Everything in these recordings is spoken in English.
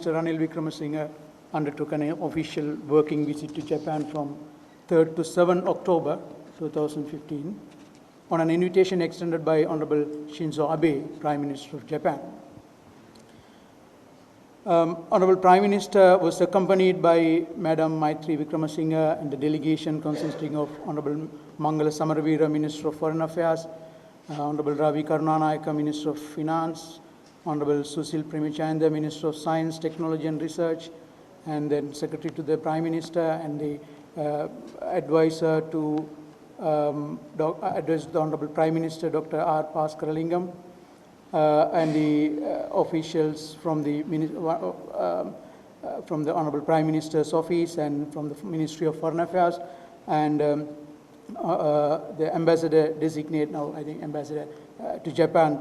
Mr. Ranil Wickramasinghe undertook an official working visit to Japan from 3rd to 7 October 2015 on an invitation extended by Honorable Shinzo Abe, Prime Minister of Japan. Honorable Prime Minister was accompanied by Madam Maitri Wickramasinghe and the delegation consisting of Honorable Mangala Samaravira, Minister of Foreign Affairs, Honorable Ravi Karunanayaka, Minister of Finance, Honorable Susil Premchanda, Minister of Science, Technology and Research, and then Secretary to the Prime Minister and the advisor to address the Honorable Prime Minister, Dr. R. Paskaralingam, and the officials from the Honorable Prime Minister's office and from the Ministry of Foreign Affairs, and the ambassador designate now, I think, ambassador to Japan.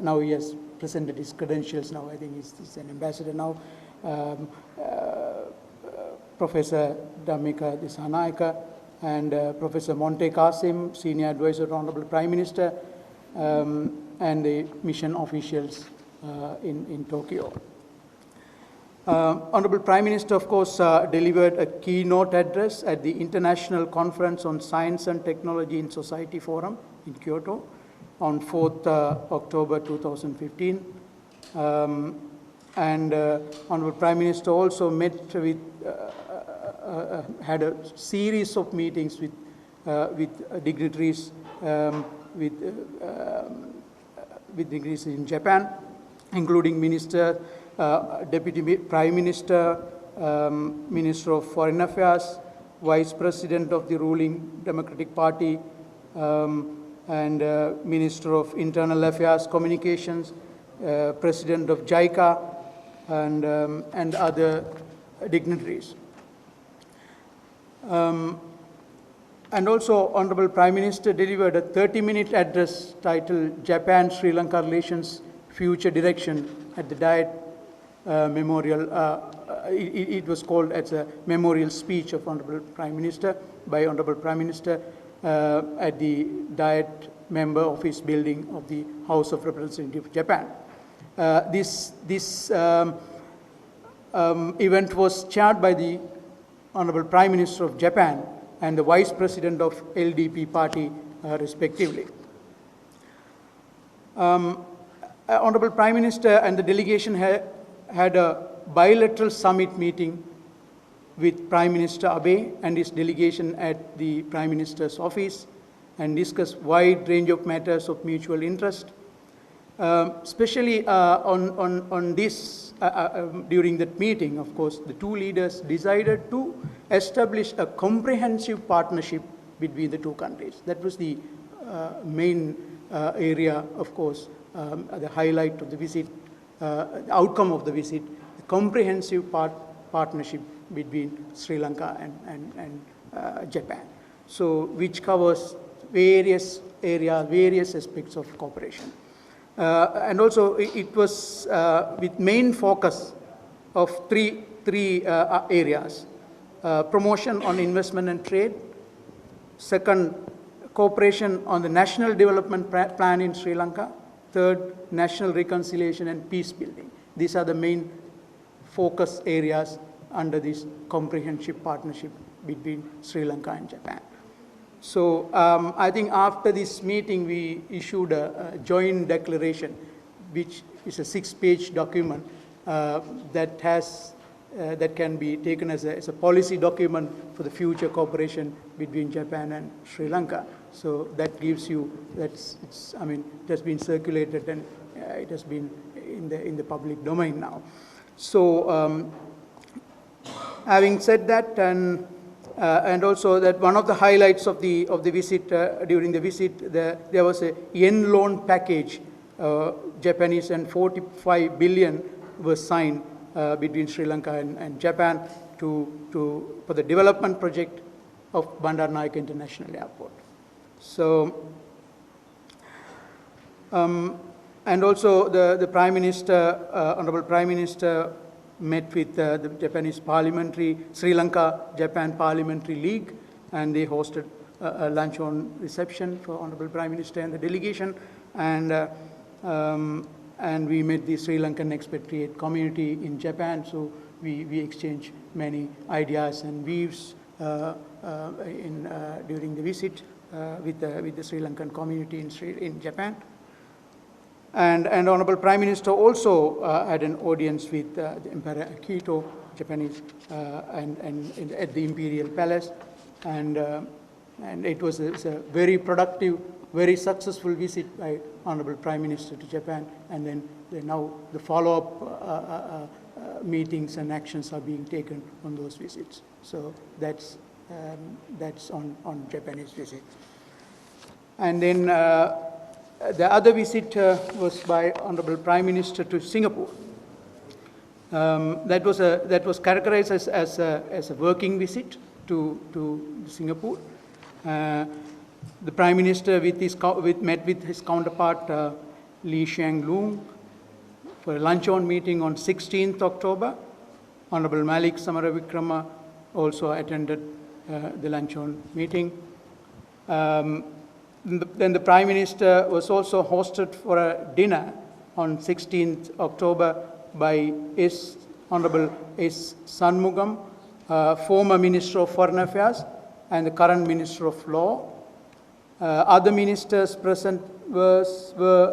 Now he has presented his credentials. Now I think he's an ambassador now. Professor Dhammika Dissanayake and Professor Monte Qasim, Senior Advisor to Honorable Prime Minister, and the mission officials in Tokyo. Honorable Prime Minister, of course, delivered a keynote address at the International Conference on Science and Technology in Society Forum in Kyoto on 4th October 2015. And Honorable Prime Minister also met with, had a series of meetings with dignitaries, with dignitaries in Japan, including Minister, Deputy Prime Minister, Minister of Foreign Affairs, Vice President of the ruling Democratic Party, and Minister of Internal Affairs, Communications, President of JICA, and other dignitaries. And also, Honorable Prime Minister delivered a 30-minute address titled Japan-Sri Lanka Relations Future Direction at the Diet Memorial. It was called as a memorial speech of Honorable Prime Minister by Honorable Prime Minister at the Diet Member Office building of the House of Representatives of Japan. This event was chaired by the Honorable Prime Minister of Japan and the Vice President of LDP party, respectively. Honorable Prime Minister and the delegation had a bilateral summit meeting with Prime Minister Abe and his delegation at the Prime Minister's office and discussed wide range of matters of mutual interest. Especially on this, during that meeting, of course, the two leaders decided to establish a comprehensive partnership between the two countries. That was the main area, of course, the highlight of the visit, the outcome of the visit, the comprehensive partnership between Sri Lanka and Japan. So, which covers various areas, various aspects of cooperation. And also, it was with main focus of three areas. Promotion on investment and trade. Second, cooperation on the national development plan in Sri Lanka. Third, national reconciliation and peace building. These are the main focus areas under this comprehensive partnership between Sri Lanka and Japan. So I think after this meeting, we issued a joint declaration, which is a 6-page document that can be taken as a policy document for the future cooperation between Japan and Sri Lanka. So that gives you, it has been circulated and it has been in the public domain now. So having said that, and also that one of the highlights of the visit, during the visit, there was a yen loan package, Japanese, and 45 billion was signed between Sri Lanka and Japan for the development project of Bandaranaike International Airport. So, and also the Prime Minister, Honorable Prime Minister, met with the Japanese Sri Lanka-Japan Parliamentary League, and they hosted a luncheon reception for Honorable Prime Minister and the delegation. And and we met the Sri Lankan expatriate community in Japan, so we exchanged many ideas and views during the visit with the Sri Lankan community in Japan. And Honorable Prime Minister also had an audience with the Emperor Akihito, Japanese, and at the Imperial Palace, and it was a very productive, very successful visit by Honorable Prime Minister to Japan, and then now the follow-up meetings and actions are being taken on those visits. So that's on Japanese visit. And then the other visit was by Honorable Prime Minister to Singapore. That was characterized as a working visit to Singapore. The Prime Minister met with his counterpart Lee Hsien Loong for a luncheon meeting on 16th October. Honorable Malik Samaravikrama also attended the luncheon meeting. Then the Prime Minister was also hosted for a dinner on 16th October by Honorable S. Sanmugam, former Minister of Foreign Affairs and the current Minister of Law. Other ministers present were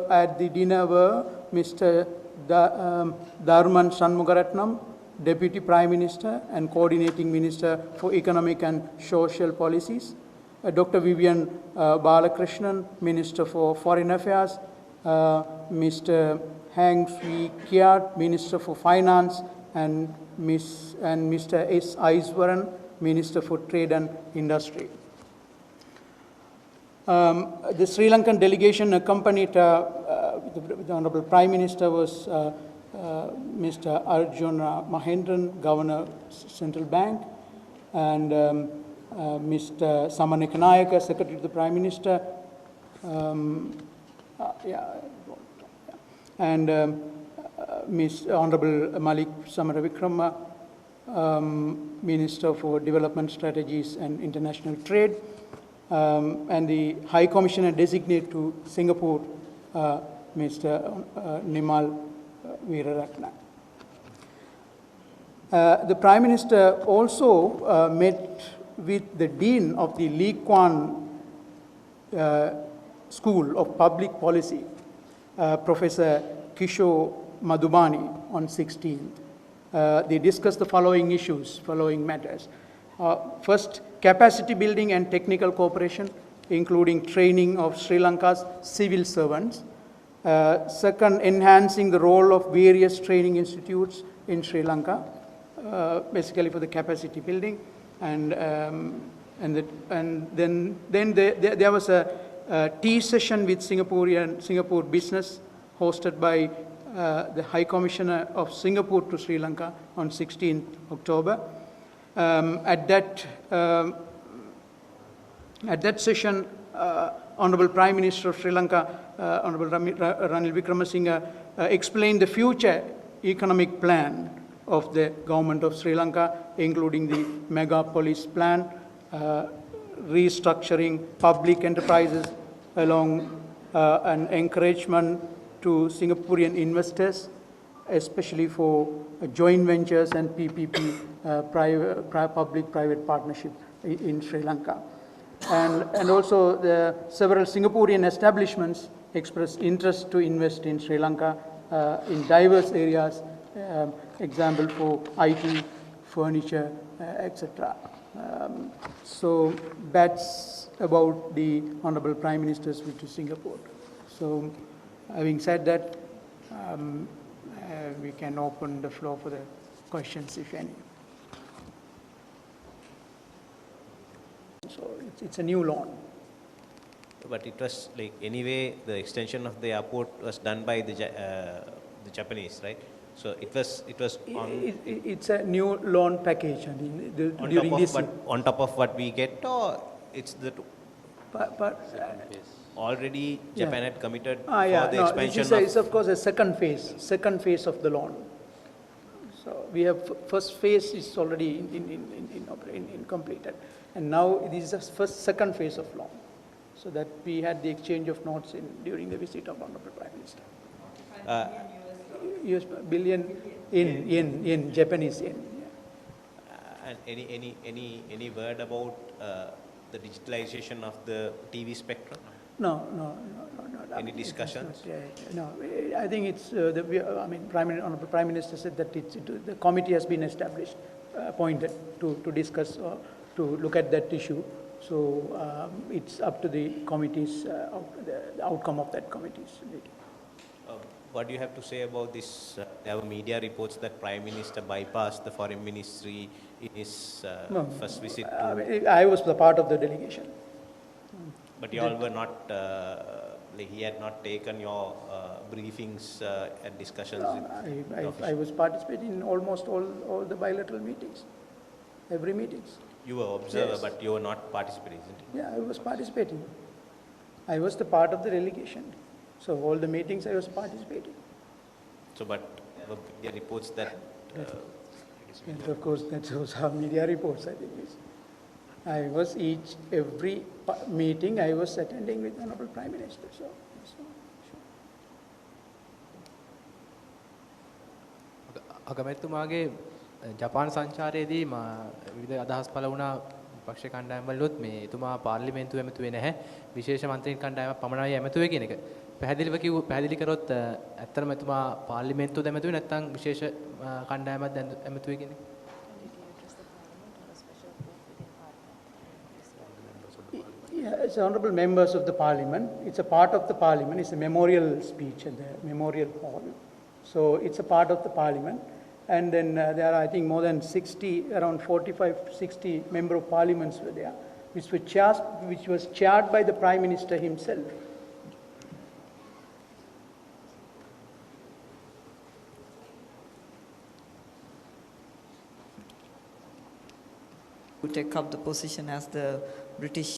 at the dinner were Mr. Dharman Shanmugaratnam, Deputy Prime Minister and Coordinating Minister for Economic and Social Policies, Dr. Vivian Balakrishnan, Minister for Foreign Affairs, Mr. Hang Swee Keat, Minister for Finance, and Mr. S. Iswaran, Minister for Trade and Industry. The Sri Lankan delegation accompanied the Honorable Prime Minister was Mr. Arjuna Mahendran, Governor Central Bank, and Mr. Samanekanayaka, Secretary to the Prime Minister, and Honorable Malik Samaravikrama, Minister for Development Strategies and International Trade, and the High Commissioner designate to Singapore, Mr. Nimal Weeraratna. The Prime Minister also met with the Dean of the Lee Kuan School of Public Policy, Professor Kishore Madhubani, on 16th. They discussed the following matters. First, capacity building and technical cooperation, including training of Sri Lanka's civil servants. Second, enhancing the role of various training institutes in Sri Lanka, basically for the capacity building. And then there was a tea session with Singapore business hosted by the High Commissioner of Singapore to Sri Lanka on 16th October. At that session, Honorable Prime Minister of Sri Lanka, Honorable Ranil Wickremesinghe, explained the future economic plan of the government of Sri Lanka, including the megapolis plan, restructuring public enterprises along an encouragement to Singaporean investors, especially for joint ventures and PPP, public-private partnership in Sri Lanka. And also the several Singaporean establishments expressed interest to invest in Sri Lanka in diverse areas, example for IT, furniture, etc. So that's about the Honorable Prime Minister's visit to Singapore. So having said that, we can open the floor for the questions, if any. So it's a new lawn. But it was like, anyway, the extension of the airport was done by the Japanese, right? So it was on. It's a new loan package. I mean, during this. On top of what we get, or it's the. Already Japan had committed for the expansion. It's of course a second phase of the loan. So we have first phase is already in completed, and now this is the second phase of loan. So that we had the exchange of notes during the visit of Honorable Prime Minister. US billion in Japanese yen. And any word about the digitalization of the TV spectrum? No. Any discussions? No, I think it's, I mean, Honorable Prime Minister said that the committee has been established, appointed to discuss or to look at that issue. So it's up to the committee's, the outcome of that committee's meeting. What do you have to say about this? There were media reports that Prime Minister bypassed the Foreign Ministry in his first visit to... I was the part of the delegation. But you all were not, he had not taken your briefings and discussions with I was participating in almost all the bilateral meetings, every meetings. You were observer, Yes. but you were not participating, isn't it? Yeah, I was participating. I was the part of the delegation. So all the meetings I was participating. So, but there were media reports that... And of course, that was our media reports, I think. I was every meeting I was attending with Honorable Prime Minister. So අගමැතිතුමාගේ Japan සංචාරයේදී විවිධ අදහස් පළ වුණා පක්ෂ කණ්ඩායම්වලුත් මේ එතුමා පාර්ලිමේන්තුව ඇමතුවේ නැහැ විශේෂ මන්ත්‍රීන් කණ්ඩායමක් පමණයි ඇමතුවේ කියන එක. පැහැදිලි කරොත් ඇත්තටම එතුමා පාර්ලිමේන්තුවද ඇමතුවේ නැත්නම් විශේෂ කණ්ඩායමක් ඇමතුවේ කියන එක. As honorable members of the parliament, it's a part of the parliament. It's a memorial speech at the memorial hall. So it's a part of the parliament. And then there are, I think, more than 60, around 45, 60 member of parliaments were there, which was chaired by the Prime Minister himself. To take up the position as the British